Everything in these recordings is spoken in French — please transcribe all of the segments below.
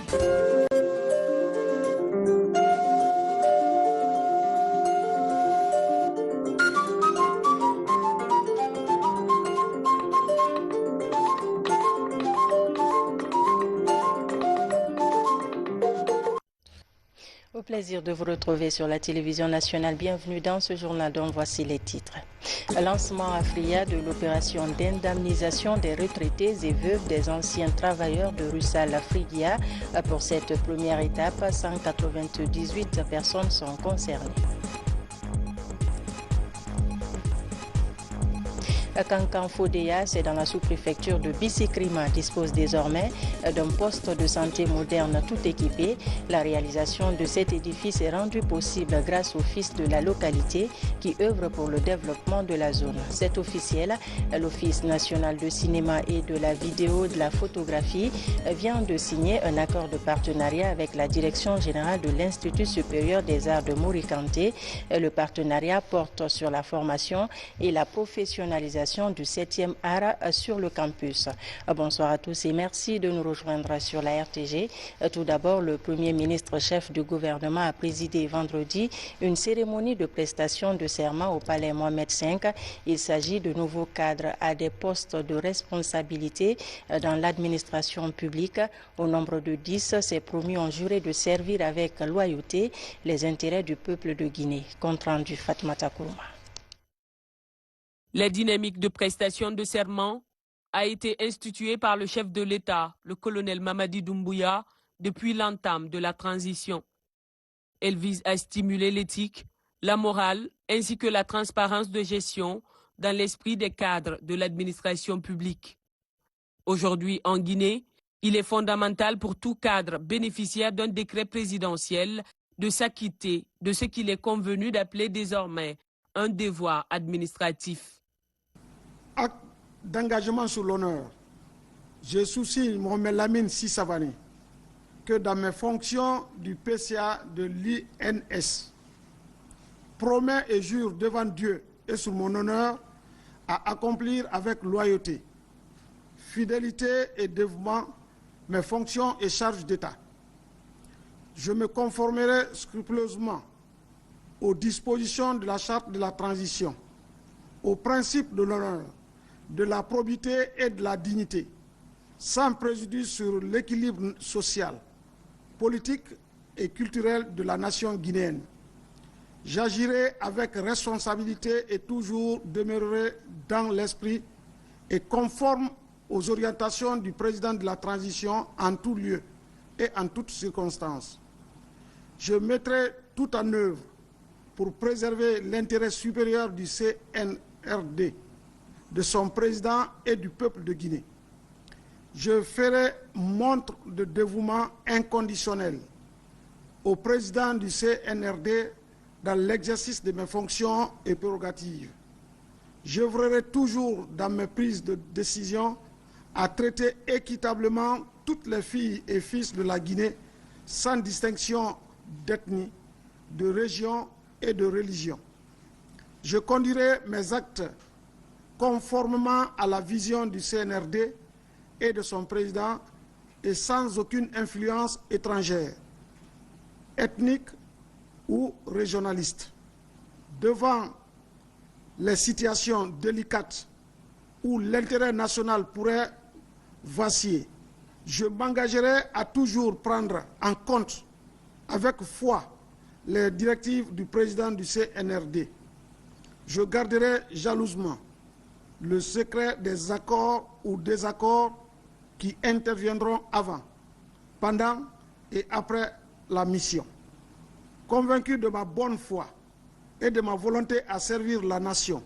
Au plaisir de vous retrouver sur la télévision nationale. Bienvenue dans ce journal dont voici les titres. Lancement à Fria de l'opération d'indemnisation des retraités et veuves des anciens travailleurs de Russell-Frigia. Pour cette première étape, 198 personnes sont concernées. Kankan Fodéa, c'est dans la sous-préfecture de Bicikrima, dispose désormais d'un poste de santé moderne tout équipé. La réalisation de cet édifice est rendue possible grâce au fils de la localité qui œuvre pour le développement de la zone. C'est officiel, l'Office national de cinéma et de la vidéo de la photographie vient de signer un accord de partenariat avec la direction générale de l'Institut supérieur des arts de Morikanté. Le partenariat porte sur la formation et la professionnalisation du 7e art sur le campus. Bonsoir à tous et merci de nous rejoindre sur la RTG. Tout d'abord, le Premier ministre chef du gouvernement a présidé vendredi une cérémonie de prestation de serment au palais Mohamed V. Il s'agit de nouveaux cadres à des postes de responsabilité dans l'administration publique. Au nombre de 10, ces promus ont juré de servir avec loyauté les intérêts du peuple de Guinée. Compte rendu Fatmata Kourouma. La dynamique de prestation de serment a été instituée par le chef de l'État, le colonel Mamadi Doumbouya, depuis l'entame de la transition. Elle vise à stimuler l'éthique, la morale ainsi que la transparence de gestion dans l'esprit des cadres de l'administration publique. Aujourd'hui en Guinée, il est fondamental pour tout cadre bénéficiaire d'un décret présidentiel de s'acquitter de ce qu'il est convenu d'appeler désormais un devoir administratif. Acte d'engagement sur l'honneur, je soucie Mohamed Lamine Sissavani que dans mes fonctions du PCA de l'INS, promets et jure devant Dieu et sur mon honneur à accomplir avec loyauté, fidélité et dévouement mes fonctions et charges d'État. Je me conformerai scrupuleusement aux dispositions de la charte de la transition, aux principes de l'honneur, de la probité et de la dignité, sans préjudice sur l'équilibre social, politique et culturel de la nation guinéenne. J'agirai avec responsabilité et toujours demeurerai dans l'esprit et conforme aux orientations du président de la transition en tout lieu et en toutes circonstances. Je mettrai tout en œuvre pour préserver l'intérêt supérieur du CNRD, de son président et du peuple de Guinée. Je ferai montre de dévouement inconditionnel au président du CNRD dans l'exercice de mes fonctions et prérogatives. J'œuvrerai toujours dans mes prises de décision à traiter équitablement toutes les filles et fils de la Guinée sans distinction d'ethnie, de région et de religion. Je conduirai mes actes conformément à la vision du CNRD et de son président et sans aucune influence étrangère, ethnique ou régionaliste. Devant les situations délicates où l'intérêt national pourrait vaciller, je m'engagerai à toujours prendre en compte avec foi les directives du président du CNRD. Je garderai jalousement le secret des accords ou désaccords qui interviendront avant, pendant et après la mission. Convaincu de ma bonne foi et de ma volonté à servir la nation,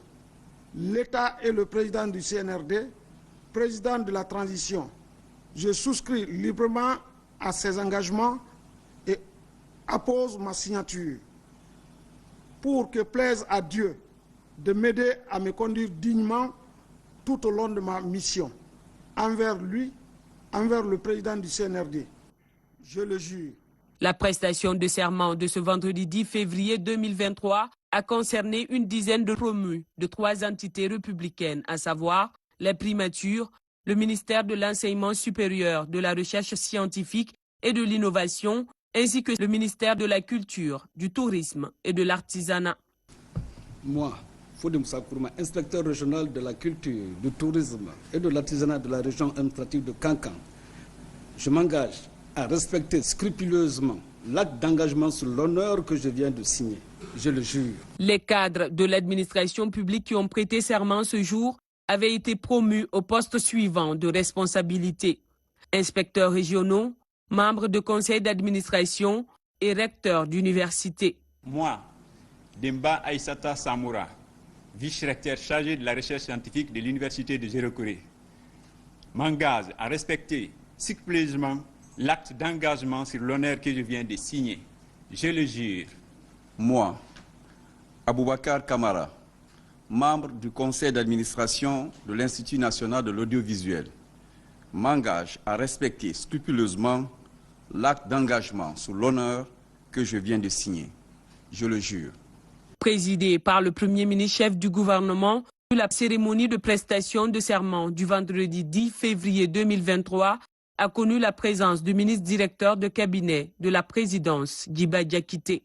l'État et le président du CNRD, président de la transition, je souscris librement à ces engagements et appose ma signature pour que plaise à Dieu de m'aider à me conduire dignement tout au long de ma mission, envers lui, envers le président du CNRD. Je le jure. La prestation de serment de ce vendredi 10 février 2023 a concerné une dizaine de promus de 3 entités républicaines, à savoir la primature, le ministère de l'enseignement supérieur, de la recherche scientifique et de l'Innovation, ainsi que le ministère de la Culture, du Tourisme et de l'Artisanat. Moi, Fodé Moussa Kourouma, inspecteur régional de la culture, du tourisme et de l'artisanat de la région administrative de Kankan, je m'engage à respecter scrupuleusement l'acte d'engagement sur l'honneur que je viens de signer. Je le jure. Les cadres de l'administration publique qui ont prêté serment ce jour avaient été promus au poste suivant de responsabilité. Inspecteurs régionaux, membres de conseils d'administration et recteurs d'université. Moi, Demba Aïssata Samoura, vice-recteur chargé de la recherche scientifique de l'université de Zérokoré, m'engage à respecter scrupuleusement l'acte d'engagement sur l'honneur que je viens de signer. Je le jure. Moi, Aboubakar Kamara, membre du conseil d'administration de l'Institut national de l'audiovisuel, m'engage à respecter scrupuleusement l'acte d'engagement sur l'honneur que je viens de signer. Je le jure. Présidé par le Premier ministre chef du gouvernement, la cérémonie de prestation de serment du vendredi 10 février 2023 a connu la présence du ministre directeur de cabinet de la présidence, Djiba Diakité.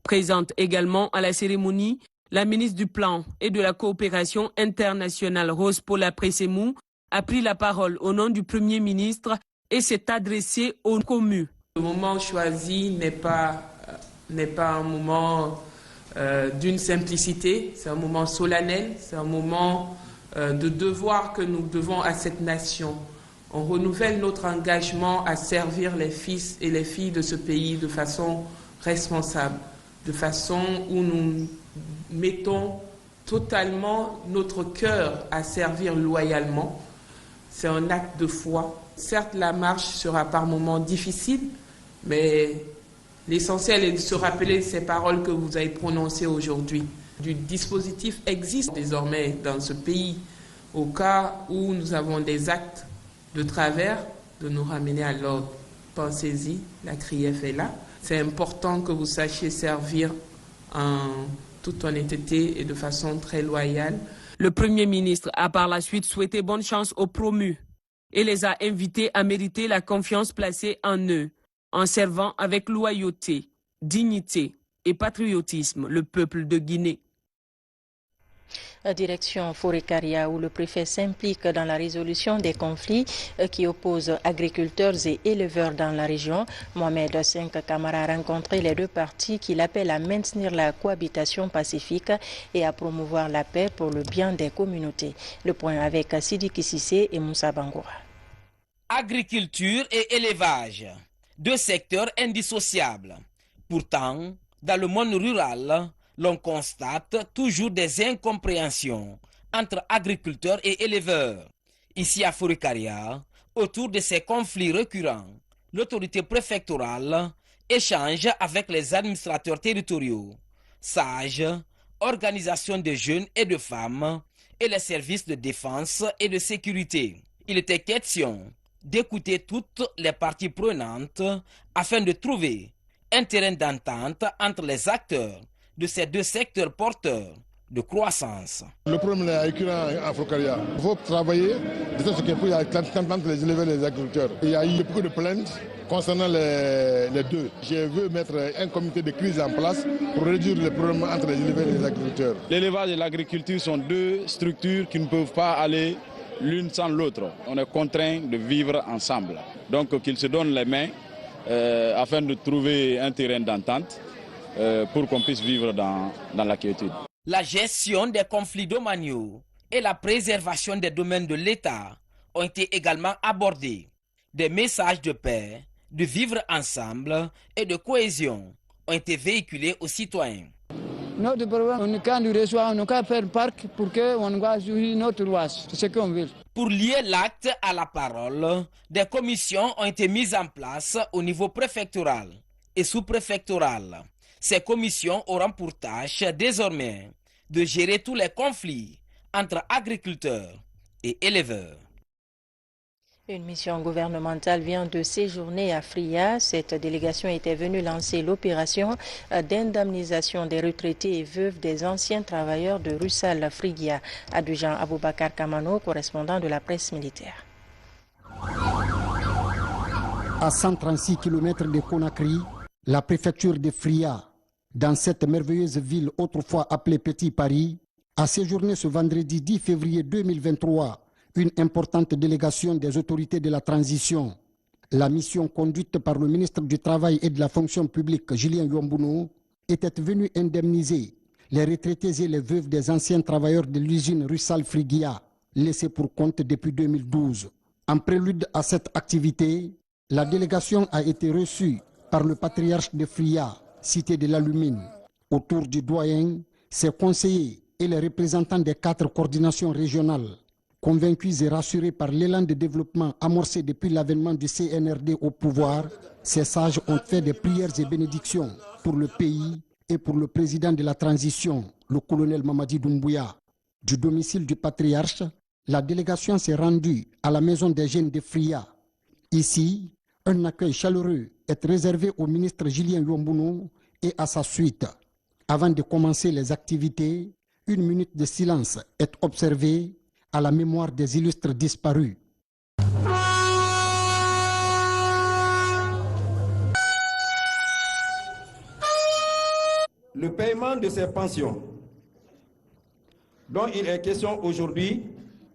Présente également à la cérémonie, la ministre du Plan et de la Coopération internationale, Rose Paula Pressemou, a pris la parole au nom du Premier ministre et s'est adressée aux communes. Le moment choisi n'est pas un moment d'une simplicité, c'est un moment solennel, c'est un moment de devoir que nous devons à cette nation. On renouvelle notre engagement à servir les fils et les filles de ce pays de façon responsable, de façon où nous mettons totalement notre cœur à servir loyalement. C'est un acte de foi. Certes, la marche sera par moments difficile, mais l'essentiel est de se rappeler ces paroles que vous avez prononcées aujourd'hui. Du dispositif existe désormais dans ce pays au cas où nous avons des actes de travers, de nous ramener à l'ordre. Pensez-y, la CRIEF est là. C'est important que vous sachiez servir en toute honnêteté et de façon très loyale. Le Premier ministre a par la suite souhaité bonne chance aux promus et les a invités à mériter la confiance placée en eux, en servant avec loyauté, dignité et patriotisme le peuple de Guinée. Direction Fourekaria où le préfet s'implique dans la résolution des conflits qui opposent agriculteurs et éleveurs dans la région. Mohamed Cinq Camara a rencontré les deux parties qui l'appellent à maintenir la cohabitation pacifique et à promouvoir la paix pour le bien des communautés. Le point avec Sidiki Sissé et Moussa Bangoura. Agriculture et élevage, deux secteurs indissociables. Pourtant, dans le monde rural, l'on constate toujours des incompréhensions entre agriculteurs et éleveurs. Ici à Fourekaria, autour de ces conflits récurrents, l'autorité préfectorale échange avec les administrateurs territoriaux, sages, organisations de jeunes et de femmes et les services de défense et de sécurité. Il était question d'écouter toutes les parties prenantes afin de trouver un terrain d'entente entre les acteurs de ces deux secteurs porteurs de croissance. Le problème est récurrent à Fourekaria. Il faut travailler de sorte qu'il y ait entre les éleveurs et les agriculteurs. Il y a eu beaucoup de plaintes concernant les deux. Je veux mettre un comité de crise en place pour réduire les problèmes entre les éleveurs et les agriculteurs. L'élevage et l'agriculture sont deux structures qui ne peuvent pas aller l'une sans l'autre. On est contraint de vivre ensemble. Donc qu'ils se donnent les mains afin de trouver un terrain d'entente pour qu'on puisse vivre dans la quiétude. La gestion des conflits domaniaux et la préservation des domaines de l'État ont été également abordés. Des messages de paix, de vivre ensemble et de cohésion ont été véhiculés aux citoyens. Notre problème, quand nous reçoivons, on n'a qu'à faire parc pour qu'on va jouer notre loi. C'est ce qu'on veut. Pour lier l'acte à la parole, des commissions ont été mises en place au niveau préfectoral et sous-préfectoral. Ces commissions auront pour tâche désormais de gérer tous les conflits entre agriculteurs et éleveurs. Une mission gouvernementale vient de séjourner à Fria. Cette délégation était venue lancer l'opération d'indemnisation des retraités et veuves des anciens travailleurs de Russal Frigia. Adjudant Aboubakar Kamano, correspondant de la presse militaire. À 136 km de Conakry, la préfecture de Fria, dans cette merveilleuse ville autrefois appelée Petit Paris, a séjourné ce vendredi 10 février 2023 une importante délégation des autorités de la transition. La mission conduite par le ministre du Travail et de la Fonction publique, Julien Yombouno, était venue indemniser les retraités et les veuves des anciens travailleurs de l'usine Russal Frigia, laissés pour compte depuis 2012. En prélude à cette activité, la délégation a été reçue par le patriarche de Fria, cité de l'Alumine. Autour du doyen, ses conseillers et les représentants des 4 coordinations régionales, convaincus et rassurés par l'élan de développement amorcé depuis l'avènement du CNRD au pouvoir, ces sages ont fait des prières et bénédictions pour le pays et pour le président de la transition, le colonel Mamadi Doumbouya. Du domicile du patriarche, la délégation s'est rendue à la maison des jeunes de Fria. Ici, un accueil chaleureux est réservé au ministre Julien Yombouno et à sa suite. Avant de commencer les activités, 1 minute de silence est observée à la mémoire des illustres disparus. Le paiement de ces pensions, dont il est question aujourd'hui,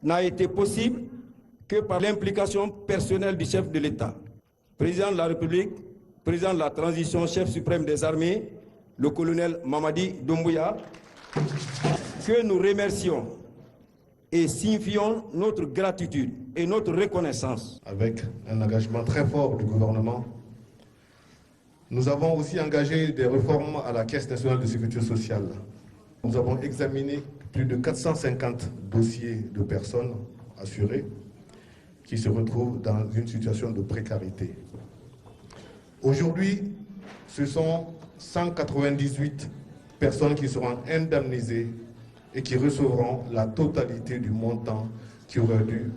n'a été possible que par l'implication personnelle du chef de l'État, président de la République, président de la transition, chef suprême des armées, le colonel Mamadi Doumbouya, que nous remercions et signifions notre gratitude et notre reconnaissance. Avec un engagement très fort du gouvernement, nous avons aussi engagé des réformes à la Caisse nationale de sécurité sociale. Nous avons examiné plus de 450 dossiers de personnes assurées qui se retrouvent dans une situation de précarité. Aujourd'hui, ce sont 198 personnes qui seront indemnisées et qui recevront la totalité du montant qui aurait dû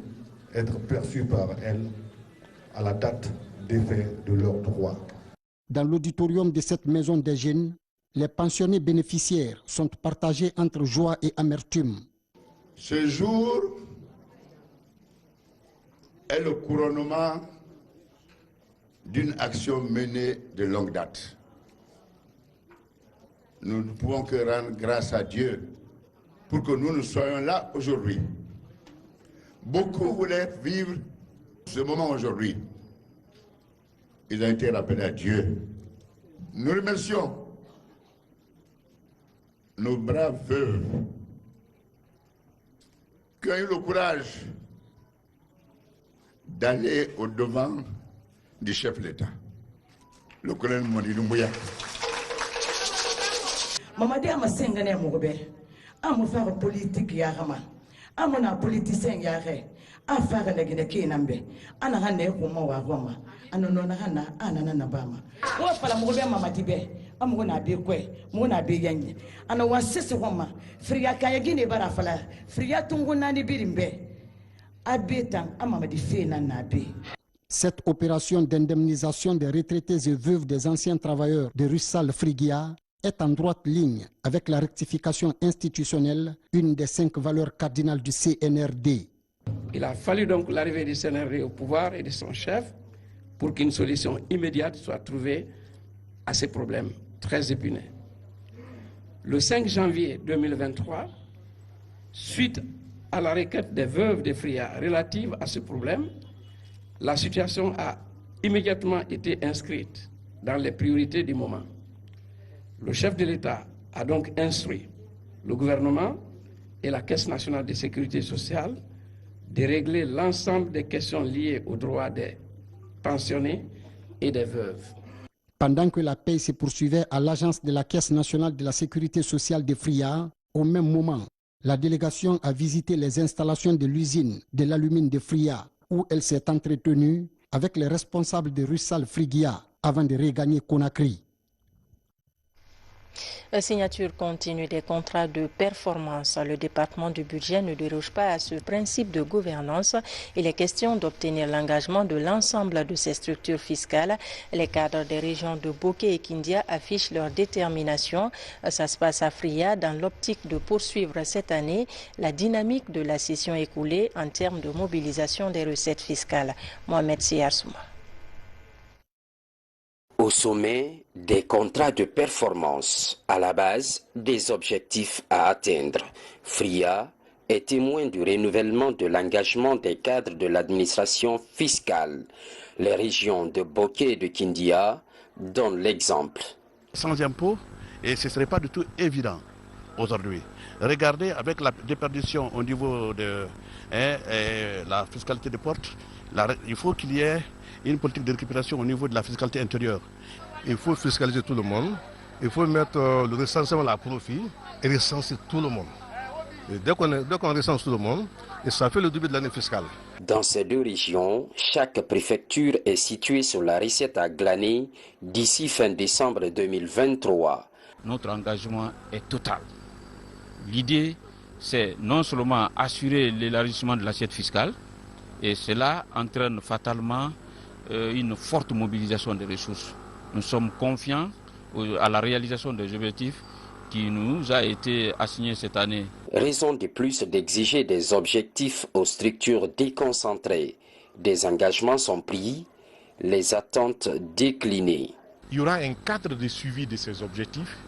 être perçu par elles à la date d'effet de leurs droits. Dans l'auditorium de cette maison des jeunes, les pensionnés bénéficiaires sont partagés entre joie et amertume. Ce jour est le couronnement d'une action menée de longue date. Nous ne pouvons que rendre grâce à Dieu pour que nous soyons là aujourd'hui. Beaucoup voulaient vivre ce moment aujourd'hui. Ils ont été rappelés à Dieu. Nous remercions nos braves veuves qui ont eu le courage d'aller au-devant du chef de l'État, le colonel Mamadi Doumbouya. Mamadi Amasengane Mourbe, Amoufar politique Yarama, Amona politicien Yare, Afar Negineki Nambe, Anahane Roma Roma, Anonahana, Ananabama. What for Mourbe Mamadi Be, Amona Bikwe, Mona Biyan, and I was Sister Roma, Fria Kayagini Barafala, Fria Tungunani Birimbe, Abetan, Amamadi Fena Nabi. Cette opération d'indemnisation des retraités et veuves des anciens travailleurs de Russal Frigia est en droite ligne avec la rectification institutionnelle, une des 5 valeurs cardinales du CNRD. Il a fallu donc l'arrivée du CNRD au pouvoir et de son chef pour qu'une solution immédiate soit trouvée à ces problèmes très épineux. Le 5 janvier 2023, suite à la requête des veuves de Fria relative à ce problème, la situation a immédiatement été inscrite dans les priorités du moment. Le chef de l'État a donc instruit le gouvernement et la Caisse nationale de sécurité sociale de régler l'ensemble des questions liées aux droits des pensionnés et des veuves. Pendant que la paix se poursuivait à l'agence de la Caisse nationale de la sécurité sociale de Fria, au même moment, la délégation a visité les installations de l'usine de l'alumine de Fria, où elle s'est entretenue avec les responsables de Russal Frigia avant de regagner Conakry. La signature continue des contrats de performance. Le département du budget ne déroge pas à ce principe de gouvernance. Il est question d'obtenir l'engagement de l'ensemble de ces structures fiscales. Les cadres des régions de Bokeh et Kindia affichent leur détermination. Ça se passe à Fria dans l'optique de poursuivre cette année la dynamique de la session écoulée en termes de mobilisation des recettes fiscales. Mohamed Siyarsouma. Au sommet, des contrats de performance à la base des objectifs à atteindre. FRIA est témoin du renouvellement de l'engagement des cadres de l'administration fiscale. Les régions de Boké et de Kindia donnent l'exemple. Sans impôts, et ce ne serait pas du tout évident aujourd'hui. Regardez avec la déperdition au niveau de la fiscalité des portes, il faut qu'il y ait une politique de récupération au niveau de la fiscalité intérieure. Il faut fiscaliser tout le monde, il faut mettre le recensement à profit et recenser tout le monde. Et dès qu'on recense tout le monde, et ça fait le début de l'année fiscale. Dans ces deux régions, chaque préfecture est située sur la recette à glaner d'ici fin décembre 2023. Notre engagement est total. L'idée, c'est non seulement assurer l'élargissement de l'assiette fiscale, et cela entraîne fatalement une forte mobilisation des ressources. Nous sommes confiants à la réalisation des objectifs qui nous a été assigné cette année. Raison de plus d'exiger des objectifs aux structures déconcentrées. Des engagements sont pris, les attentes déclinées. Il y aura un cadre de suivi de ces objectifs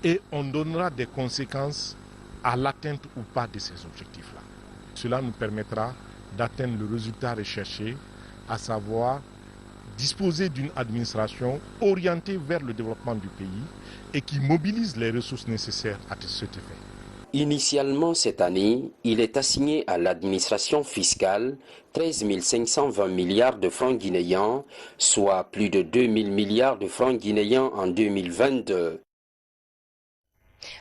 et on donnera des conséquences à l'atteinte ou pas de ces objectifs-là. Cela nous permettra d'atteindre le résultat recherché, à savoir disposer d'une administration orientée vers le développement du pays et qui mobilise les ressources nécessaires à cet effet. Initialement cette année, il est assigné à l'administration fiscale 13 520 milliards de francs guinéens, soit plus de 2 000 milliards de francs guinéens en 2022.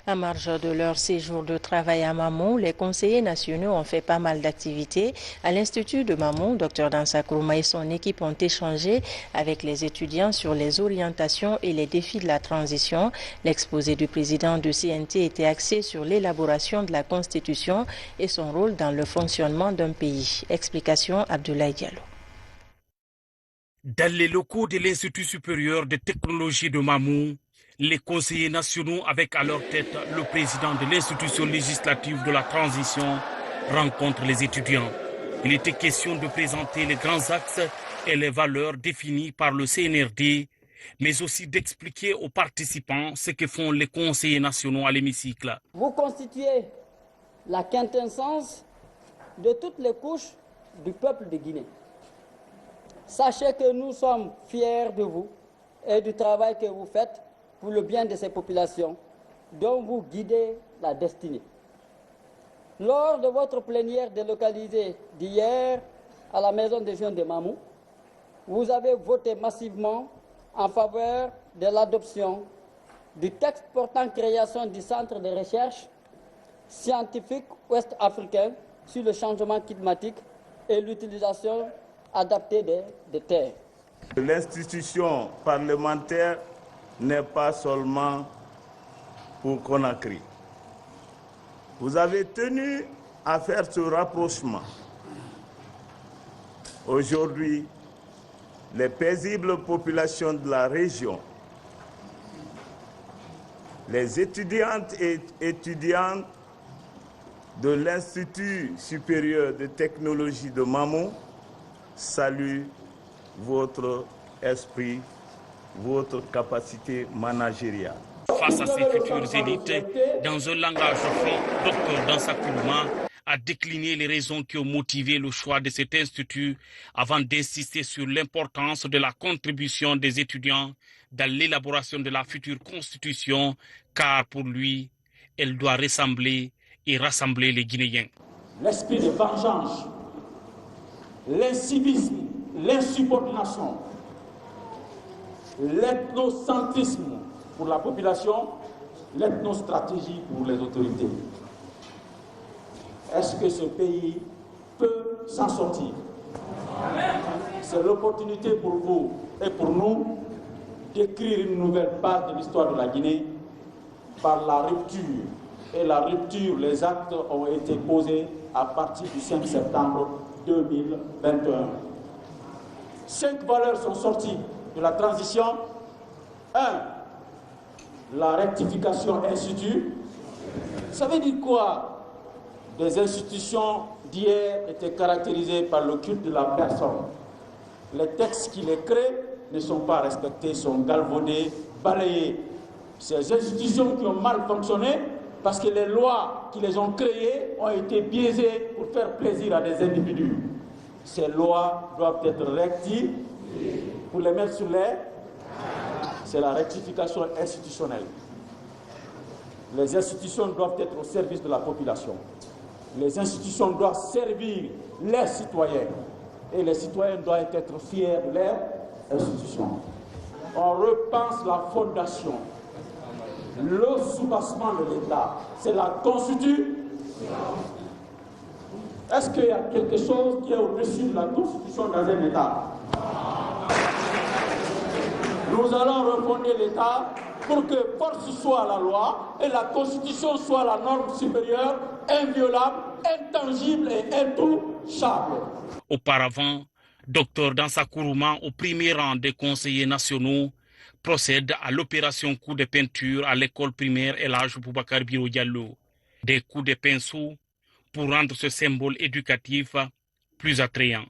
À marge de leur séjour de travail à Mamou, les conseillers nationaux ont fait pas mal d'activités. À l'Institut de Mamou, Dr Dansa Kourouma et son équipe ont échangé avec les étudiants sur les orientations et les défis de la transition. L'exposé du président du CNT était axé sur l'élaboration de la Constitution et son rôle dans le fonctionnement d'un pays. Explication Abdoulaye Diallo. Dans les locaux de l'Institut supérieur de technologie de Mamou, les conseillers nationaux, avec à leur tête le président de l'institution législative de la transition, rencontrent les étudiants. Il était question de présenter les grands axes et les valeurs définies par le CNRD, mais aussi d'expliquer aux participants ce que font les conseillers nationaux à l'hémicycle. Vous constituez la quintessence de toutes les couches du peuple de Guinée. Sachez que nous sommes fiers de vous et du travail que vous faites pour le bien de ces populations dont vous guidez la destinée. Lors de votre plénière délocalisée d'hier à la maison des jeunes de Mamou, vous avez voté massivement en faveur de l'adoption du texte portant création du centre de recherche scientifique ouest-africain sur le changement climatique et l'utilisation adaptée des terres. L'institution parlementaire n'est pas seulement pour Conakry. Vous avez tenu à faire ce rapprochement. Aujourd'hui, les paisibles populations de la région, les étudiantes et étudiants de l'Institut supérieur de technologie de Mamou saluent votre esprit, votre capacité managériale. Face à ces futures élites, dans un langage franc, Dr Dansa Kourouma a décliné les raisons qui ont motivé le choix de cet institut avant d'insister sur l'importance de la contribution des étudiants dans l'élaboration de la future constitution, car pour lui, elle doit ressembler et rassembler les Guinéens. L'esprit de vengeance, l'incivisme, l'insubordination, l'ethnocentrisme pour la population, l'ethnostratégie pour les autorités. Est-ce que ce pays peut s'en sortir? C'est l'opportunité pour vous et pour nous d'écrire une nouvelle page de l'histoire de la Guinée par la rupture. Et la rupture, les actes ont été posés à partir du 5 septembre 2021. 5 valeurs sont sorties de la transition. 1. La rectification institut. Ça veut dire quoi? Les institutions d'hier étaient caractérisées par le culte de la personne. Les textes qui les créent ne sont pas respectées, sont galvaudées, balayées. Ces institutions qui ont mal fonctionné, parce que les lois qui les ont créées ont été biaisées pour faire plaisir à des individus. Ces lois doivent être rectifiées pour les mettre sur les... C'est la rectification institutionnelle. Les institutions doivent être au service de la population. Les institutions doivent servir les citoyens. Et les citoyens doivent être fiers de leurs institutions. On repense la fondation. Le soubassement de l'État, c'est la Constitution. Est-ce qu'il y a quelque chose qui est au-dessus de la Constitution dans un État? Nous allons refonder l'État pour que force soit la loi et la Constitution soit la norme supérieure, inviolable, intangible et intouchable. Auparavant, Dr Dansa Kourouma, au premier rang des conseillers nationaux, procède à l'opération coup de peinture à l'école primaire El Hadj Boubacar Biro Diallo. Des coups de pinceau pour rendre ce symbole éducatif plus attrayant.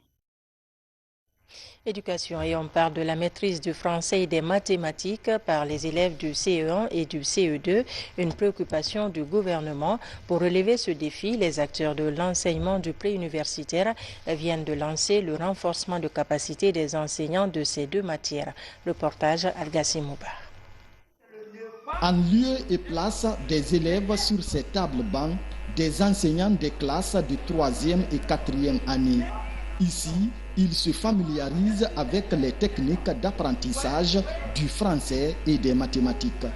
Éducation, et on parle de la maîtrise du français et des mathématiques par les élèves du CE1 et du CE2, une préoccupation du gouvernement. Pour relever ce défi, les acteurs de l'enseignement du préuniversitaire viennent de lancer le renforcement de capacité des enseignants de ces deux matières. Reportage Al-Gassim Moubar. En lieu et place des élèves sur ces tables bancs, des enseignants des classes de 3e et 4e année. Ici, ils se familiarisent avec les techniques d'apprentissage du français et des mathématiques.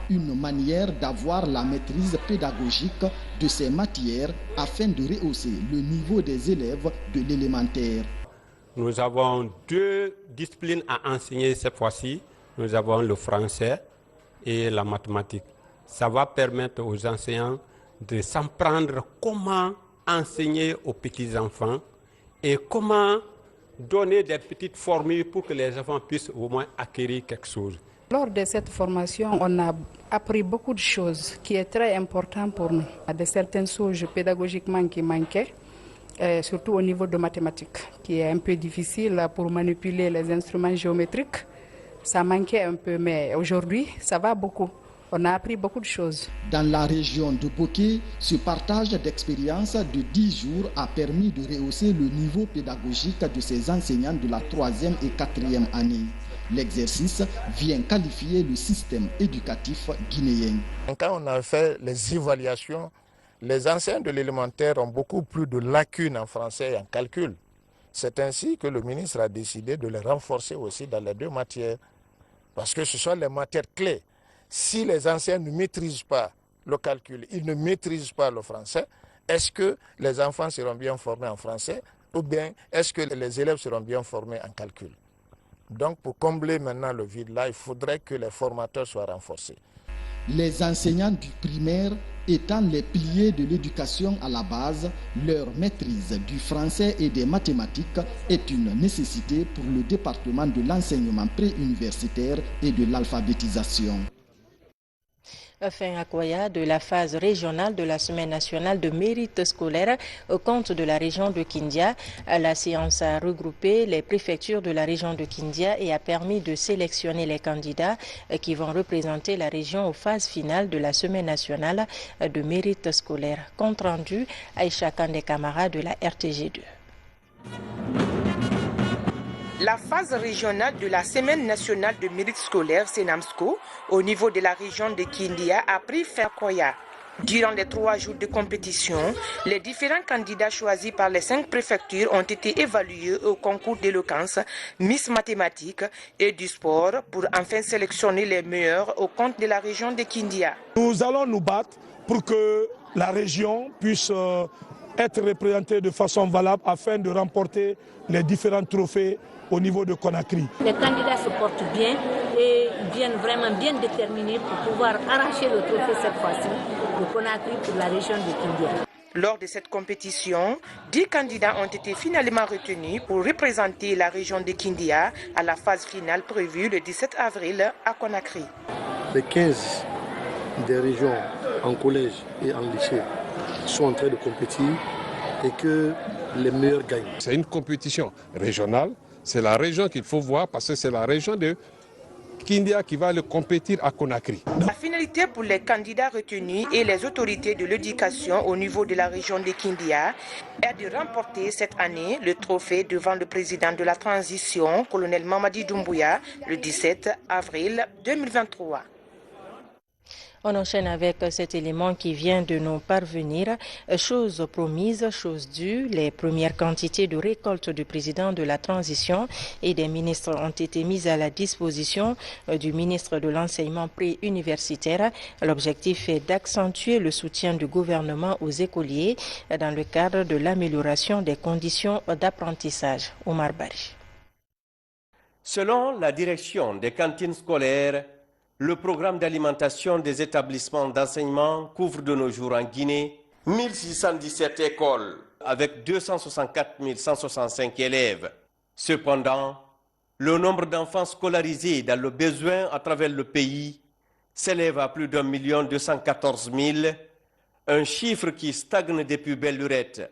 Une manière d'avoir la maîtrise pédagogique de ces matières afin de rehausser le niveau des élèves de l'élémentaire. Nous avons deux disciplines à enseigner cette fois-ci. Nous avons le français et la mathématique. Ça va permettre aux enseignants de s'en prendre comment enseigner aux petits-enfants et comment donner des petites formules pour que les enfants puissent au moins acquérir quelque chose. Lors de cette formation, on a appris beaucoup de choses qui est très important pour nous. Il y a de certaines choses pédagogiquement qui manquaient, surtout au niveau de mathématiques, qui est un peu difficile pour manipuler les instruments géométriques. Ça manquait un peu, mais aujourd'hui, ça va beaucoup. On a appris beaucoup de choses. Dans la région de Boké, ce partage d'expérience de 10 jours a permis de rehausser le niveau pédagogique de ces enseignants de la 3e et 4e année. L'exercice vient qualifier le système éducatif guinéen. Quand on a fait les évaluations, les enseignants de l'élémentaire ont beaucoup plus de lacunes en français et en calcul. C'est ainsi que le ministre a décidé de les renforcer aussi dans les deux matières, parce que ce sont les matières clés. Si les enseignants ne maîtrisent pas le calcul, ils ne maîtrisent pas le français, est-ce que les enfants seront bien formés en français ou bien est-ce que les élèves seront bien formés en calcul? Donc pour combler maintenant le vide-là, il faudrait que les formateurs soient renforcés. Les enseignants du primaire étant les piliers de l'éducation à la base, leur maîtrise du français et des mathématiques est une nécessité pour le département de l'enseignement préuniversitaire et de l'alphabétisation. Fin à Koya de la phase régionale de la Semaine nationale de mérite scolaire au compte de la région de Kindia. La séance a regroupé les préfectures de la région de Kindia et a permis de sélectionner les candidats qui vont représenter la région aux phases finales de la Semaine nationale de mérite scolaire. Compte rendu Aïcha Kande Kamara de la RTG2. La phase régionale de la Semaine nationale de mérite scolaire Senamsco au niveau de la région de Kindia a pris fin à Koya. Durant les 3 jours de compétition, les différents candidats choisis par les 5 préfectures ont été évalués au concours d'éloquence, Miss Mathématiques et du sport pour enfin sélectionner les meilleurs au compte de la région de Kindia. Nous allons nous battre pour que la région puisse être représentée de façon valable afin de remporter les différents trophées au niveau de Conakry. Les candidats se portent bien et viennent vraiment bien déterminés pour pouvoir arracher le trophée cette fois-ci de Conakry pour la région de Kindia. Lors de cette compétition, 10 candidats ont été finalement retenus pour représenter la région de Kindia à la phase finale prévue le 17 avril à Conakry. Les 15 des régions en collège et en lycée sont en train de compétir et que les meilleurs gagnent. C'est une compétition régionale C'est la région qu'il faut voir parce que c'est la région de Kindia qui va aller compétir à Conakry. La finalité pour les candidats retenus et les autorités de l'éducation au niveau de la région de Kindia est de remporter cette année le trophée devant le président de la transition, colonel Mamadi Doumbouya, le 17 avril 2023. On enchaîne avec cet élément qui vient de nous parvenir. Chose promise, chose due, les premières quantités de récolte du président de la transition et des ministres ont été mises à la disposition du ministre de l'enseignement préuniversitaire. L'objectif est d'accentuer le soutien du gouvernement aux écoliers dans le cadre de l'amélioration des conditions d'apprentissage. Omar Bari. Selon la direction des cantines scolaires, le programme d'alimentation des établissements d'enseignement couvre de nos jours en Guinée 1617 écoles avec 264 165 élèves. Cependant, le nombre d'enfants scolarisés dans le besoin à travers le pays s'élève à plus d'1 214 000, un chiffre qui stagne depuis belle lurette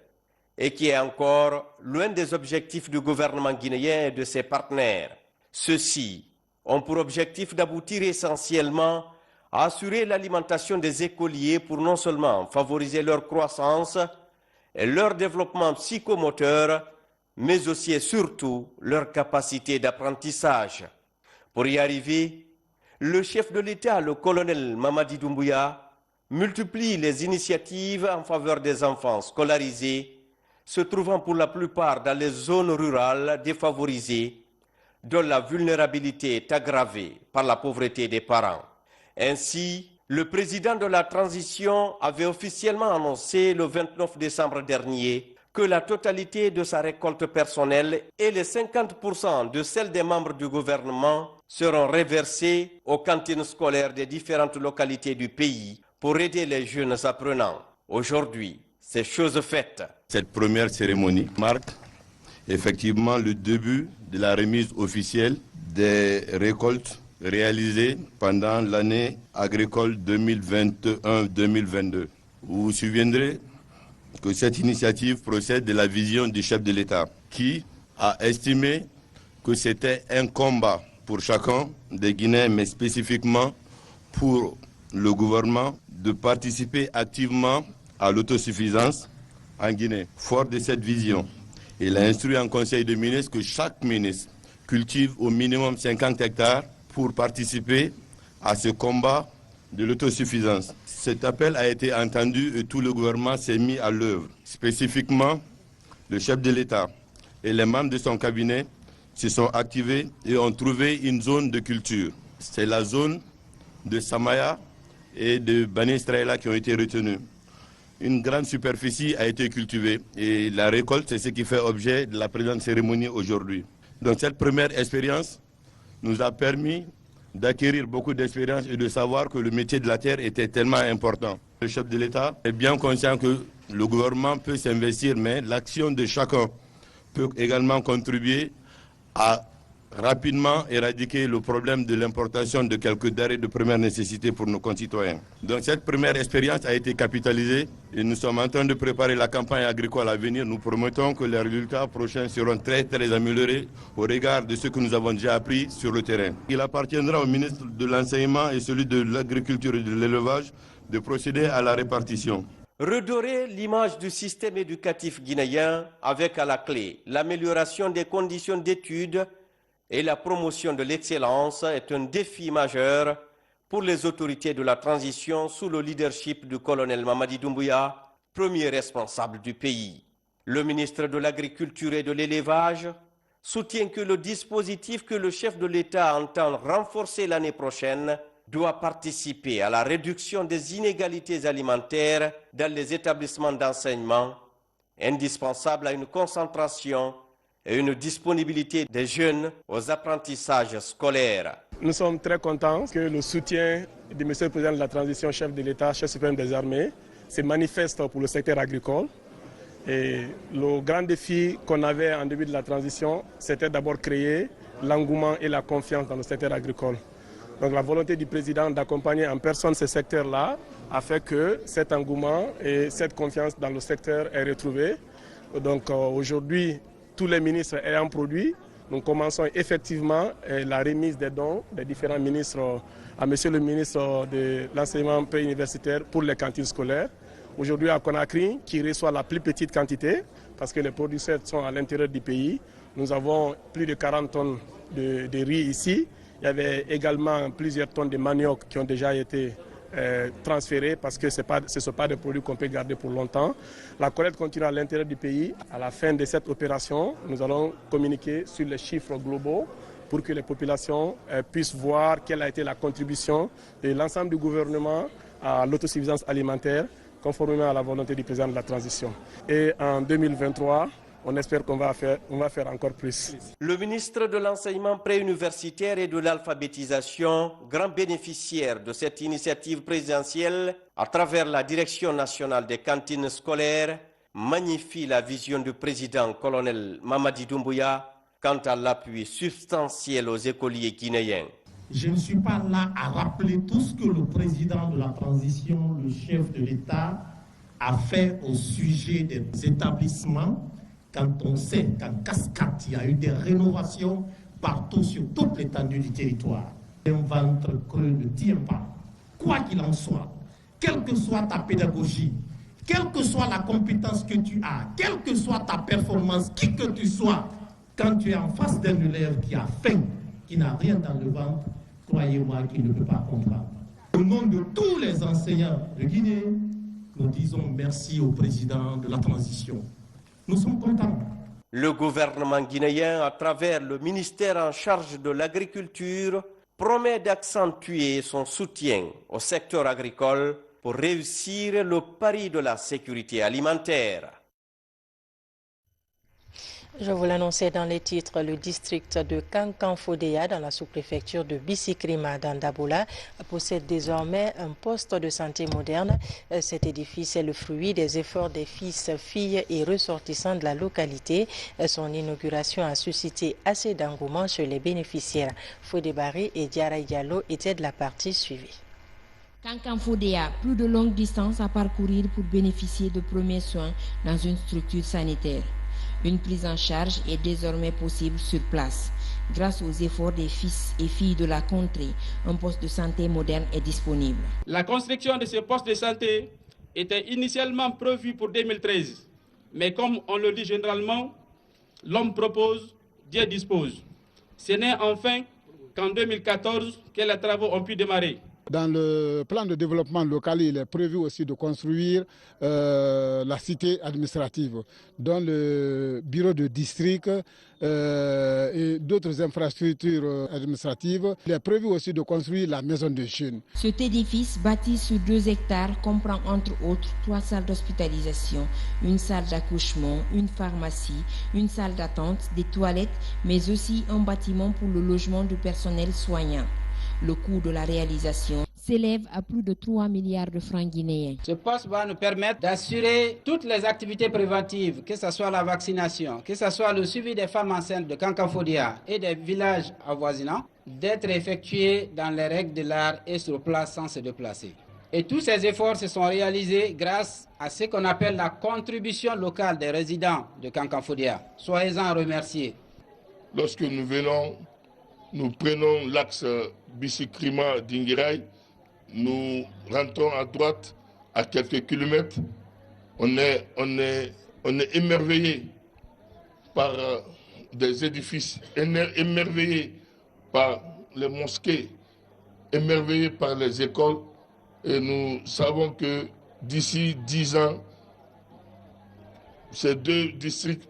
et qui est encore loin des objectifs du gouvernement guinéen et de ses partenaires. Ceux-ci ont pour objectif d'aboutir essentiellement à assurer l'alimentation des écoliers pour non seulement favoriser leur croissance et leur développement psychomoteur, mais aussi et surtout leur capacité d'apprentissage. Pour y arriver, le chef de l'État, le colonel Mamadi Doumbouya, multiplie les initiatives en faveur des enfants scolarisés, se trouvant pour la plupart dans les zones rurales défavorisées, dont la vulnérabilité est aggravée par la pauvreté des parents. Ainsi, le président de la transition avait officiellement annoncé le 29 décembre dernier que la totalité de sa récolte personnelle et les 50% de celle des membres du gouvernement seront reversés aux cantines scolaires des différentes localités du pays pour aider les jeunes apprenants. Aujourd'hui, c'est chose faite. Cette première cérémonie marque effectivement le début de la remise officielle des récoltes réalisées pendant l'année agricole 2021-2022. Vous vous souviendrez que cette initiative procède de la vision du chef de l'État qui a estimé que c'était un combat pour chacun des Guinéens, mais spécifiquement pour le gouvernement, de participer activement à l'autosuffisance en Guinée. Fort de cette vision, il a instruit en Conseil des ministres que chaque ministre cultive au minimum 50 hectares pour participer à ce combat de l'autosuffisance. Cet appel a été entendu et tout le gouvernement s'est mis à l'œuvre. Spécifiquement, le chef de l'État et les membres de son cabinet se sont activés et ont trouvé une zone de culture. C'est la zone de Samaya et de Bani Israël qui ont été retenus. Une grande superficie a été cultivée et la récolte, c'est ce qui fait objet de la présente cérémonie aujourd'hui. Donc cette première expérience nous a permis d'acquérir beaucoup d'expérience et de savoir que le métier de la terre était tellement important. Le chef de l'État est bien conscient que le gouvernement peut s'investir, mais l'action de chacun peut également contribuer à rapidement éradiquer le problème de l'importation de quelques denrées de première nécessité pour nos concitoyens. Donc cette première expérience a été capitalisée et nous sommes en train de préparer la campagne agricole à venir. Nous promettons que les résultats prochains seront très améliorés au regard de ce que nous avons déjà appris sur le terrain. Il appartiendra au ministre de l'Enseignement et celui de l'Agriculture et de l'Élevage de procéder à la répartition. Redorer l'image du système éducatif guinéen avec à la clé l'amélioration des conditions d'études et la promotion de l'excellence est un défi majeur pour les autorités de la transition sous le leadership du colonel Mamadi Doumbouya, premier responsable du pays. Le ministre de l'Agriculture et de l'Élevage soutient que le dispositif que le chef de l'État entend renforcer l'année prochaine doit participer à la réduction des inégalités alimentaires dans les établissements d'enseignement, indispensable à une concentration et une disponibilité des jeunes aux apprentissages scolaires. Nous sommes très contents que le soutien du Monsieur le Président de la Transition, chef de l'État, chef suprême des armées, se manifeste pour le secteur agricole. Et le grand défi qu'on avait en début de la transition, c'était d'abord créer l'engouement et la confiance dans le secteur agricole. Donc la volonté du Président d'accompagner en personne ce secteur-là a fait que cet engouement et cette confiance dans le secteur est retrouvée. Donc aujourd'hui, tous les ministres ayant produit, nous commençons effectivement la remise des dons des différents ministres à Monsieur le ministre de l'enseignement préuniversitaire pour les cantines scolaires. Aujourd'hui à Conakry, qui reçoit la plus petite quantité, parce que les producteurs sont à l'intérieur du pays. Nous avons plus de 40 tonnes de riz ici. Il y avait également plusieurs tonnes de manioc qui ont déjà été transférés parce que ce ne sont pas des produits qu'on peut garder pour longtemps. La collecte continue à l'intérieur du pays. À la fin de cette opération, nous allons communiquer sur les chiffres globaux pour que les populations puissent voir quelle a été la contribution de l'ensemble du gouvernement à l'autosuffisance alimentaire, conformément à la volonté du président de la transition. Et en 2023, on espère qu'on va faire encore plus. Le ministre de l'enseignement préuniversitaire et de l'alphabétisation, grand bénéficiaire de cette initiative présidentielle, à travers la Direction nationale des cantines scolaires, magnifie la vision du président colonel Mamadi Doumbouya quant à l'appui substantiel aux écoliers guinéens. Je ne suis pas là à rappeler tout ce que le président de la transition, le chef de l'État, a fait au sujet des établissements. Quand on sait qu'en cascade, il y a eu des rénovations partout sur toute l'étendue du territoire. Un ventre creux ne tient pas. Quoi qu'il en soit, quelle que soit ta pédagogie, quelle que soit la compétence que tu as, quelle que soit ta performance, qui que tu sois, quand tu es en face d'un élève qui a faim, qui n'a rien dans le ventre, croyez-moi qu'il ne peut pas comprendre. Au nom de tous les enseignants de Guinée, nous disons merci au président de la transition. Nous sommes contents. Le gouvernement guinéen, à travers le ministère en charge de l'agriculture, promet d'accentuer son soutien au secteur agricole pour réussir le pari de la sécurité alimentaire. Je vous l'annonçais dans les titres, le district de Kankan-Fodéa dans la sous-préfecture de Bissi-Krima dans Dabola possède désormais un poste de santé moderne. Cet édifice est le fruit des efforts des fils, filles et ressortissants de la localité. Son inauguration a suscité assez d'engouement chez les bénéficiaires. Fodé Barry et Diara Diallo étaient de la partie suivie. Kankan-Fodéa, plus de longues distances à parcourir pour bénéficier de premiers soins dans une structure sanitaire. Une prise en charge est désormais possible sur place. Grâce aux efforts des fils et filles de la contrée, un poste de santé moderne est disponible. La construction de ce poste de santé était initialement prévue pour 2013. Mais comme on le dit généralement, l'homme propose, Dieu dispose. Ce n'est enfin qu'en 2014 que les travaux ont pu démarrer. Dans le plan de développement local, il est prévu aussi de construire la cité administrative, dont le bureau de district et d'autres infrastructures administratives. Il est prévu aussi de construire la maison de jeunes. Cet édifice, bâti sur 2 hectares, comprend entre autres 3 salles d'hospitalisation, une salle d'accouchement, une pharmacie, une salle d'attente, des toilettes, mais aussi un bâtiment pour le logement du personnel soignant. Le coût de la réalisation s'élève à plus de 3 milliards de francs guinéens. Ce poste va nous permettre d'assurer toutes les activités préventives, que ce soit la vaccination, que ce soit le suivi des femmes enceintes de Kankan-Fodéa et des villages avoisinants, d'être effectués dans les règles de l'art et sur place sans se déplacer. Et tous ces efforts se sont réalisés grâce à ce qu'on appelle la contribution locale des résidents de Kankan-Fodéa. Soyez-en remerciés. Lorsque nous venons, nous prenons l'axe Bissi-Krima-Dinguiraye, nous rentrons à droite à quelques kilomètres. On est émerveillé par des édifices, émerveillé par les mosquées, émerveillé par les écoles. Et nous savons que d'ici 10 ans, ces 2 districts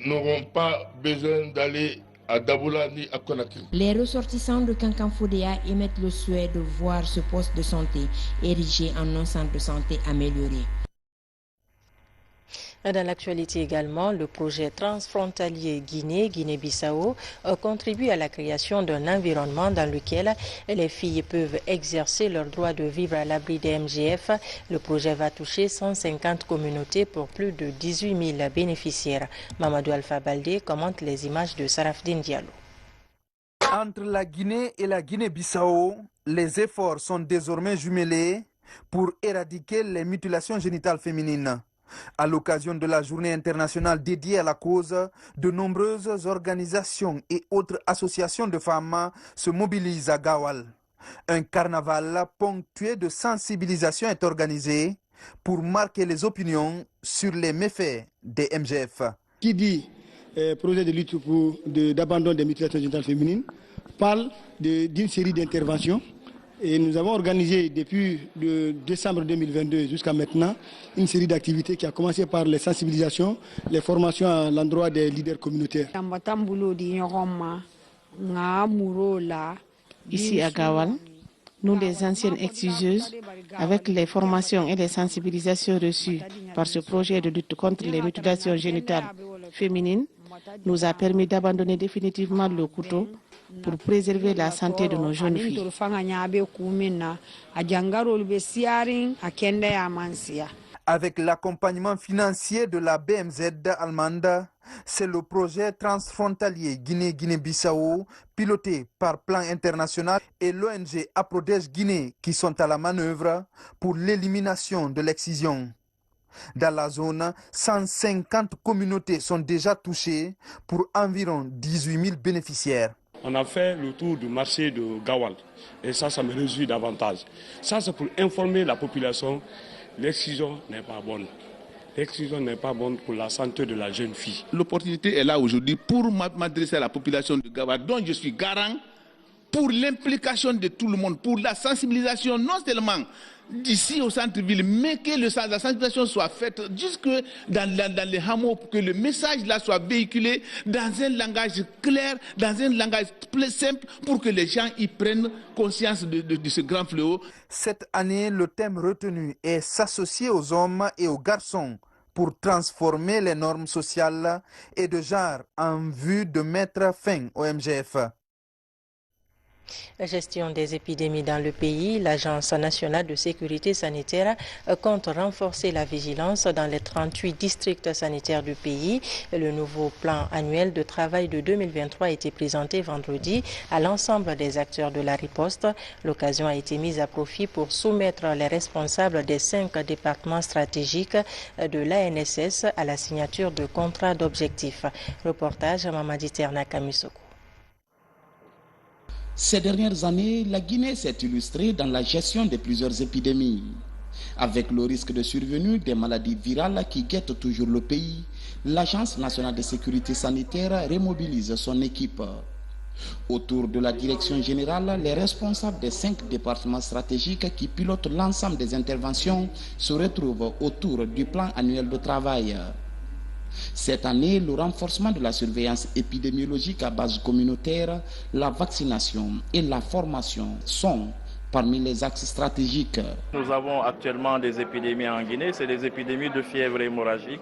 n'auront pas besoin d'aller à Dabola ni à Conakry. Les ressortissants de Kankan-Fodéa émettent le souhait de voir ce poste de santé érigé en un centre de santé amélioré. Dans l'actualité également, le projet transfrontalier Guinée-Bissau contribue à la création d'un environnement dans lequel les filles peuvent exercer leur droit de vivre à l'abri des MGF. Le projet va toucher 150 communautés pour plus de 18 000 bénéficiaires. Mamadou Alpha Baldé commente les images de Sarafdine Diallo. Entre la Guinée et la Guinée-Bissau, les efforts sont désormais jumelés pour éradiquer les mutilations génitales féminines. À l'occasion de la journée internationale dédiée à la cause, de nombreuses organisations et autres associations de femmes se mobilisent à Gawal. Un carnaval ponctué de sensibilisation est organisé pour marquer les opinions sur les méfaits des MGF. Qui dit projet de lutte d'abandon des mutilations génitales féminines parle d'une série d'interventions. Et nous avons organisé depuis le décembre 2022 jusqu'à maintenant une série d'activités qui a commencé par les sensibilisations, les formations à l'endroit des leaders communautaires. Ici à Gawal, nous les anciennes exigeuses, avec les formations et les sensibilisations reçues par ce projet de lutte contre les mutilations génitales féminines, nous a permis d'abandonner définitivement le couteau pour préserver la santé de nos jeunes filles. Avec l'accompagnement financier de la BMZ allemande, c'est le projet transfrontalier Guinée-Guinée-Bissau, piloté par Plan International et l'ONG Aprodège Guinée qui sont à la manœuvre pour l'élimination de l'excision. Dans la zone, 150 communautés sont déjà touchées pour environ 18 000 bénéficiaires. On a fait le tour du marché de Gawal et ça me réjouit davantage. Ça, c'est pour informer la population. L'excision n'est pas bonne. L'excision n'est pas bonne pour la santé de la jeune fille. L'opportunité est là aujourd'hui pour m'adresser à la population de Gawal, dont je suis garant, pour l'implication de tout le monde, pour la sensibilisation non seulement d'ici au centre-ville, mais que la sensibilisation soit faite jusque dans les hameaux, pour que le message là soit véhiculé dans un langage clair, dans un langage simple, pour que les gens y prennent conscience de ce grand fléau. Cette année, le thème retenu est s'associer aux hommes et aux garçons pour transformer les normes sociales et de genre en vue de mettre fin au MGF. La gestion des épidémies dans le pays, l'Agence nationale de sécurité sanitaire compte renforcer la vigilance dans les 38 districts sanitaires du pays. Le nouveau plan annuel de travail de 2023 a été présenté vendredi à l'ensemble des acteurs de la riposte. L'occasion a été mise à profit pour soumettre les responsables des 5 départements stratégiques de l'ANSS à la signature de contrats d'objectifs. Reportage Mamadi Terna Kamisoko. Ces dernières années, la Guinée s'est illustrée dans la gestion de plusieurs épidémies. Avec le risque de survenue des maladies virales qui guettent toujours le pays, l'Agence nationale de sécurité sanitaire remobilise son équipe. Autour de la direction générale, les responsables des 5 départements stratégiques qui pilotent l'ensemble des interventions se retrouvent autour du plan annuel de travail. Cette année, le renforcement de la surveillance épidémiologique à base communautaire, la vaccination et la formation sont parmi les axes stratégiques. Nous avons actuellement des épidémies en Guinée, c'est des épidémies de fièvre hémorragique.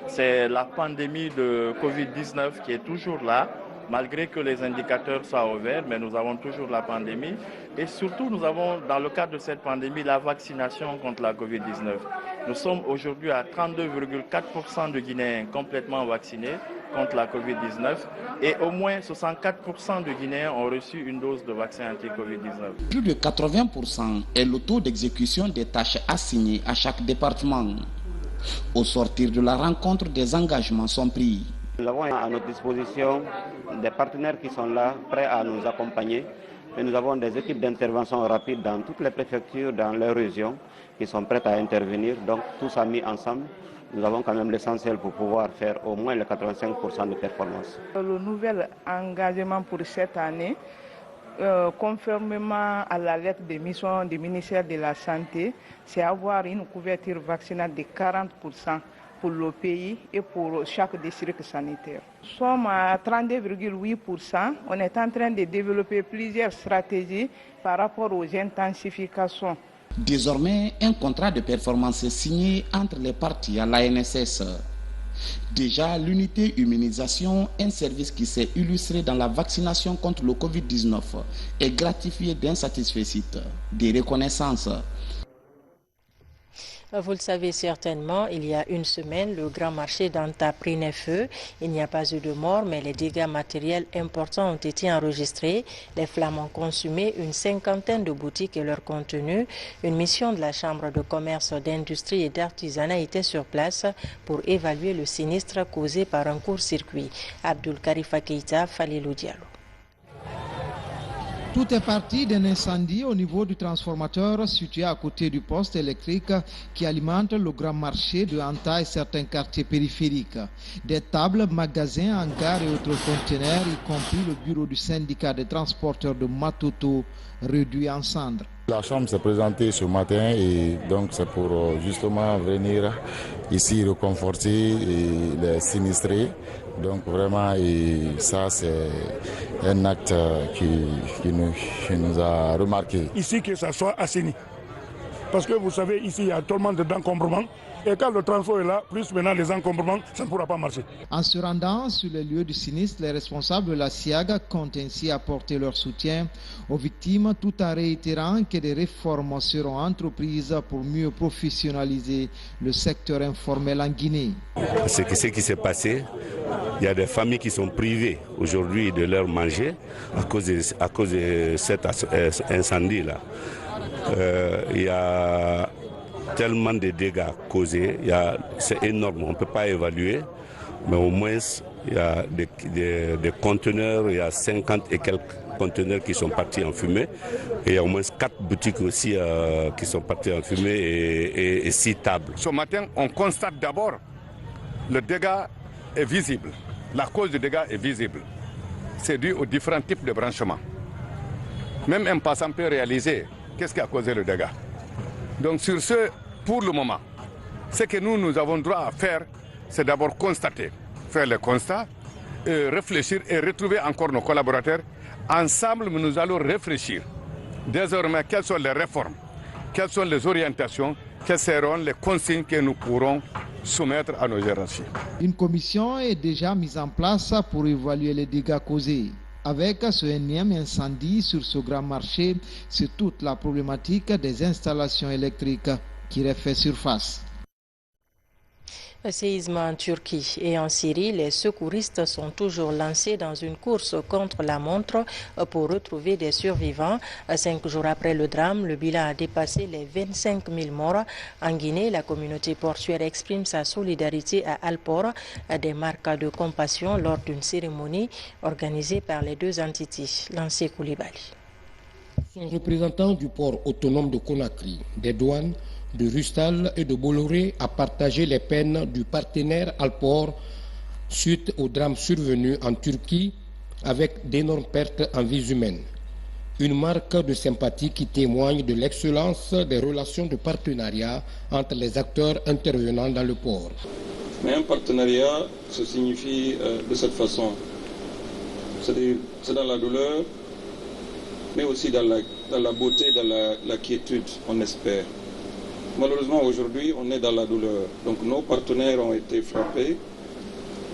C'est la pandémie de Covid-19 qui est toujours là, malgré que les indicateurs soient au vert, mais nous avons toujours la pandémie. Et surtout, nous avons, dans le cadre de cette pandémie, la vaccination contre la Covid-19. Nous sommes aujourd'hui à 32,4% de Guinéens complètement vaccinés contre la Covid-19 et au moins 64% de Guinéens ont reçu une dose de vaccin anti-Covid-19. Plus de 80% est le taux d'exécution des tâches assignées à chaque département. Au sortir de la rencontre, des engagements sont pris. Nous avons à notre disposition des partenaires qui sont là, prêts à nous accompagner. Et nous avons des équipes d'intervention rapide dans toutes les préfectures, dans les régions, qui sont prêtes à intervenir. Donc tout ça mis ensemble, nous avons quand même l'essentiel pour pouvoir faire au moins les 85% de performance. Le nouvel engagement pour cette année, conformément à la lettre de mission du ministère de la Santé, c'est avoir une couverture vaccinale de 40% pour le pays et pour chaque district sanitaire. Nous sommes à 32,8%. On est en train de développer plusieurs stratégies par rapport aux intensifications. Désormais, un contrat de performance est signé entre les parties à l'ANSS. Déjà, l'unité immunisation, un service qui s'est illustré dans la vaccination contre le Covid-19, est gratifié d'un satisfecit, des reconnaissances. Vous le savez certainement, il y a une semaine, le grand marché d'Anta prenait feu. Il n'y a pas eu de mort, mais les dégâts matériels importants ont été enregistrés. Les flammes ont consumé une cinquantaine de boutiques et leur contenu. Une mission de la Chambre de commerce, d'industrie et d'artisanat était sur place pour évaluer le sinistre causé par un court-circuit. Abdul Karifa Keita, Falilou Diallo. Tout est parti d'un incendie au niveau du transformateur situé à côté du poste électrique qui alimente le grand marché de Anta et certains quartiers périphériques. Des tables, magasins, hangars et autres conteneurs, y compris le bureau du syndicat des transporteurs de Matoto, réduit en cendres. La Chambre s'est présentée ce matin et donc c'est pour justement venir ici réconforter les sinistrés. Donc vraiment, et ça c'est un acte qui nous a remarqué. Ici que ça soit assaini. Parce que vous savez, ici il y a tellement d'encombrements. Et quand le transport est là, plus maintenant les encombrements, ça ne pourra pas marcher. En se rendant sur les lieux du sinistre, les responsables de la SIAG comptent ainsi apporter leur soutien aux victimes tout en réitérant que des réformes seront entreprises pour mieux professionnaliser le secteur informel en Guinée. Ce qui s'est passé, il y a des familles qui sont privées aujourd'hui de leur manger à cause de cet incendie-là. Il y a tellement de dégâts causés, c'est énorme, on ne peut pas évaluer, mais au moins il y a des conteneurs, il y a 50 et quelques conteneurs qui sont partis en fumée, et il y a au moins 4 boutiques aussi qui sont parties en fumée et 6 tables. Ce matin, on constate d'abord le dégât est visible, la cause du dégât est visible. C'est dû aux différents types de branchements. Même un passant peut réaliser qu'est-ce qui a causé le dégât. Donc sur ce, pour le moment, ce que nous avons droit à faire, c'est d'abord constater, faire le constat, réfléchir et retrouver encore nos collaborateurs. Ensemble, nous allons réfléchir désormais quelles sont les réformes, quelles sont les orientations, quelles seront les consignes que nous pourrons soumettre à nos hiérarchies. Une commission est déjà mise en place pour évaluer les dégâts causés. Avec ce énième incendie sur ce grand marché, c'est toute la problématique des installations électriques qui refait surface. Séisme en Turquie et en Syrie, les secouristes sont toujours lancés dans une course contre la montre pour retrouver des survivants. 5 jours après le drame, le bilan a dépassé les 25 000 morts. En Guinée, la communauté portuaire exprime sa solidarité à Alport, des marques de compassion lors d'une cérémonie organisée par les deux entités. Lancé Koulibaly. Son représentant du port autonome de Conakry, des douanes, de Rustal et de Bolloré a partagé les peines du partenaire Alport suite au drame survenu en Turquie avec d'énormes pertes en vies humaines. Une marque de sympathie qui témoigne de l'excellence des relations de partenariat entre les acteurs intervenant dans le port. Mais un partenariat, ça signifie de cette façon. C'est dans la douleur, mais aussi dans la beauté, dans la quiétude, on espère. Malheureusement, aujourd'hui, on est dans la douleur. Donc nos partenaires ont été frappés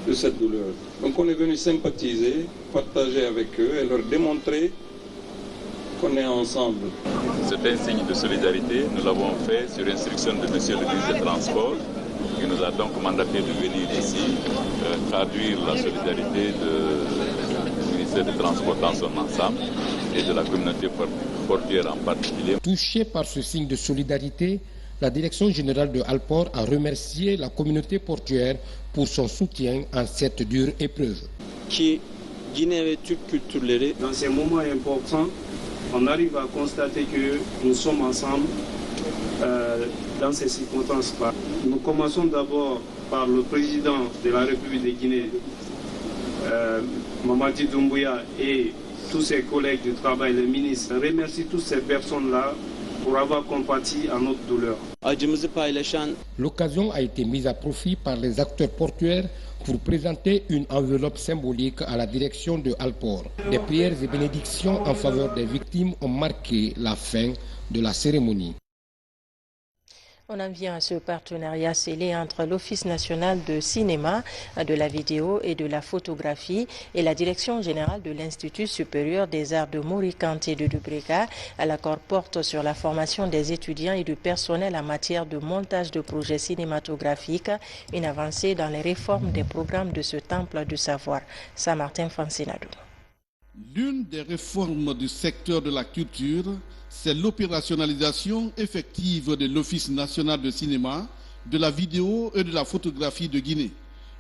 de cette douleur. Donc on est venu sympathiser, partager avec eux et leur démontrer qu'on est ensemble. C'est un signe de solidarité. Nous l'avons fait sur instruction de M. le ministre des Transports, qui nous a donc mandaté de venir ici traduire la solidarité du ministère des Transports dans son ensemble et de la communauté portuaire en particulier. Touché par ce signe de solidarité, la direction générale de Alport a remercié la communauté portuaire pour son soutien en cette dure épreuve. Dans ces moments importants, on arrive à constater que nous sommes ensemble dans ces circonstances-là. Nous commençons d'abord par le président de la République de Guinée, Mamadi Doumbouya, et tous ses collègues du travail, les ministres. Je remercie toutes ces personnes-là pour avoir compati à notre douleur. L'occasion a été mise à profit par les acteurs portuaires pour présenter une enveloppe symbolique à la direction de Alport. Des prières et bénédictions en faveur des victimes ont marqué la fin de la cérémonie. On en vient à ce partenariat scellé entre l'Office national de cinéma, de la vidéo et de la photographie et la Direction générale de l'Institut supérieur des arts de Morikanté de Dubreka. L'accord porte sur la formation des étudiants et du personnel en matière de montage de projets cinématographiques, une avancée dans les réformes des programmes de ce temple du savoir. Saint-Martin Fancinadou. L'une des réformes du secteur de la culture, c'est l'opérationnalisation effective de l'Office national de cinéma, de la vidéo et de la photographie de Guinée.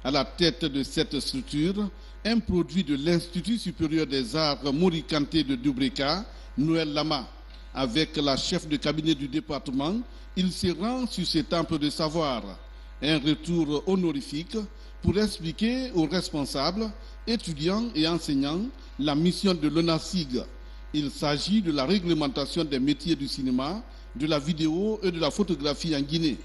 À la tête de cette structure, un produit de l'Institut supérieur des arts Morikanté de Dubreka, Noël Lama. Avec la chef de cabinet du département, il se rend sur ce temple de savoir. Un retour honorifique pour expliquer aux responsables, étudiants et enseignants la mission de l'ONASIG. Il s'agit de la réglementation des métiers du cinéma, de la vidéo et de la photographie en Guinée.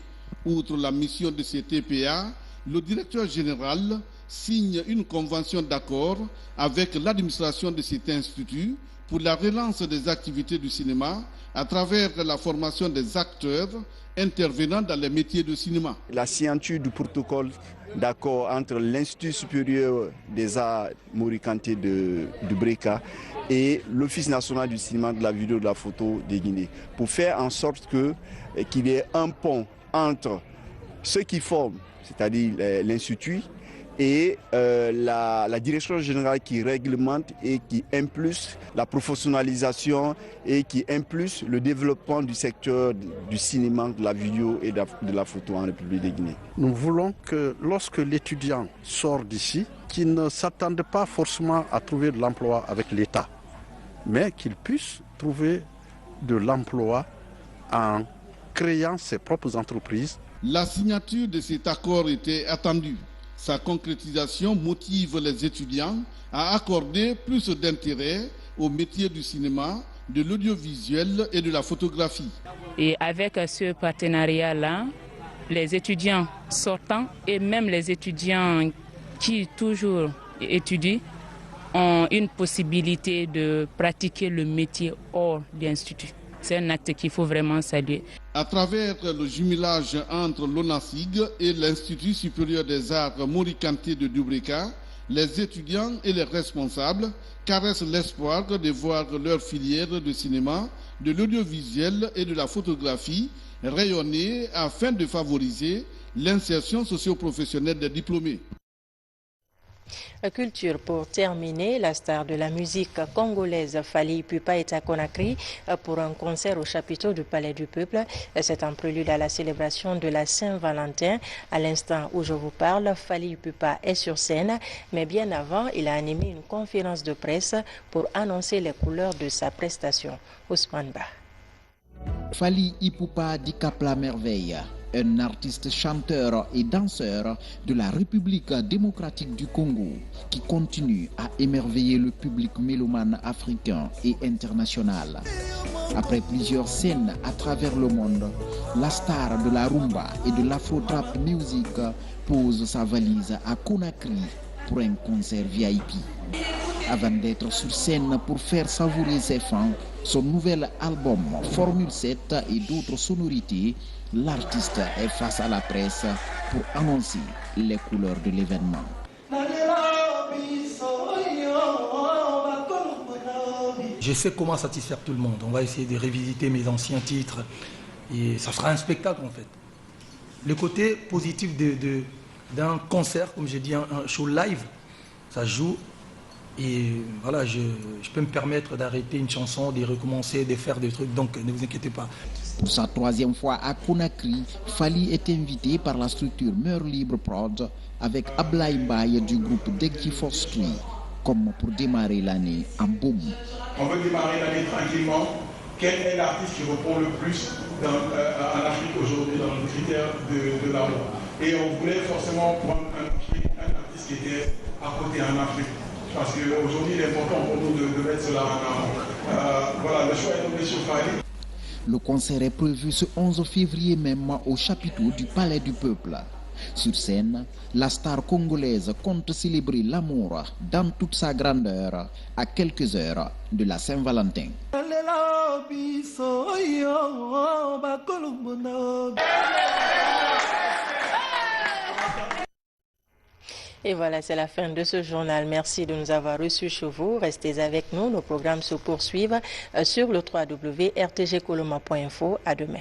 Outre la mission de ces TPA, le directeur général signe une convention d'accord avec l'administration de cet institut pour la relance des activités du cinéma à travers la formation des acteurs intervenant dans les métiers du cinéma. La signature du protocole d'accord entre l'Institut supérieur des arts Morikanté de Dubreka et l'Office national du cinéma, de la vidéo et de la photo de Guinée, pour faire en sorte qu'il y ait un pont entre ceux qui forment, c'est-à-dire l'Institut, et la direction générale qui réglemente et qui impulse la professionnalisation et qui impulse le développement du secteur du cinéma, de la vidéo et de la photo en République de Guinée. Nous voulons que lorsque l'étudiant sort d'ici, qu'il ne s'attende pas forcément à trouver de l'emploi avec l'État, mais qu'il puisse trouver de l'emploi en créant ses propres entreprises. La signature de cet accord était attendue. Sa concrétisation motive les étudiants à accorder plus d'intérêt au métier du cinéma, de l'audiovisuel et de la photographie. Et avec ce partenariat-là, les étudiants sortants et même les étudiants qui toujours étudient ont une possibilité de pratiquer le métier hors de l'Institut. C'est un acte qu'il faut vraiment saluer. À travers le jumelage entre l'ONASIG et l'Institut supérieur des arts Morikanté de Dubreka, les étudiants et les responsables caressent l'espoir de voir leur filière de cinéma, de l'audiovisuel et de la photographie rayonner afin de favoriser l'insertion socio-professionnelle des diplômés. Culture pour terminer, la star de la musique congolaise Fally Ipupa est à Conakry pour un concert au chapiteau du Palais du Peuple. C'est un prélude à la célébration de la Saint-Valentin. À l'instant où je vous parle, Fally Ipupa est sur scène, mais bien avant, il a animé une conférence de presse pour annoncer les couleurs de sa prestation. Ousmane Ba. Fally Ipupa dit Cap la merveille. Un artiste chanteur et danseur de la République démocratique du Congo qui continue à émerveiller le public mélomane africain et international. Après plusieurs scènes à travers le monde, la star de la rumba et de l'afro-trap music pose sa valise à Conakry pour un concert VIP. Avant d'être sur scène pour faire savourer ses fans son nouvel album Formule 7 et d'autres sonorités, l'artiste est face à la presse pour annoncer les couleurs de l'événement. Je sais comment satisfaire tout le monde. On va essayer de revisiter mes anciens titres et ça sera un spectacle en fait. Le côté positif d'un concert, comme j'ai dit, un show live, ça joue. Et voilà, je peux me permettre d'arrêter une chanson, de recommencer, de faire des trucs, donc ne vous inquiétez pas. Pour sa troisième fois à Conakry, Fally est invité par la structure Mœurs Libre Prod avec Ablaye Mbaye du groupe Deggy Forestry, comme pour démarrer l'année en boom. On veut démarrer l'année tranquillement. Quel est l'artiste qui répond le plus en Afrique aujourd'hui dans le critère de l'amour? Et on voulait forcément prendre un artiste qui était à côté en Afrique. Parce qu'aujourd'hui, il est important pour nous de mettre cela en avant. Voilà, le choix est tombé sur Fally. Le concert est prévu ce 11 février même au chapiteau du Palais du Peuple. Sur scène, la star congolaise compte célébrer l'amour dans toute sa grandeur à quelques heures de la Saint-Valentin. Et voilà, c'est la fin de ce journal. Merci de nous avoir reçus chez vous. Restez avec nous. Nos programmes se poursuivent sur le www.rtgcoloma.info. À demain.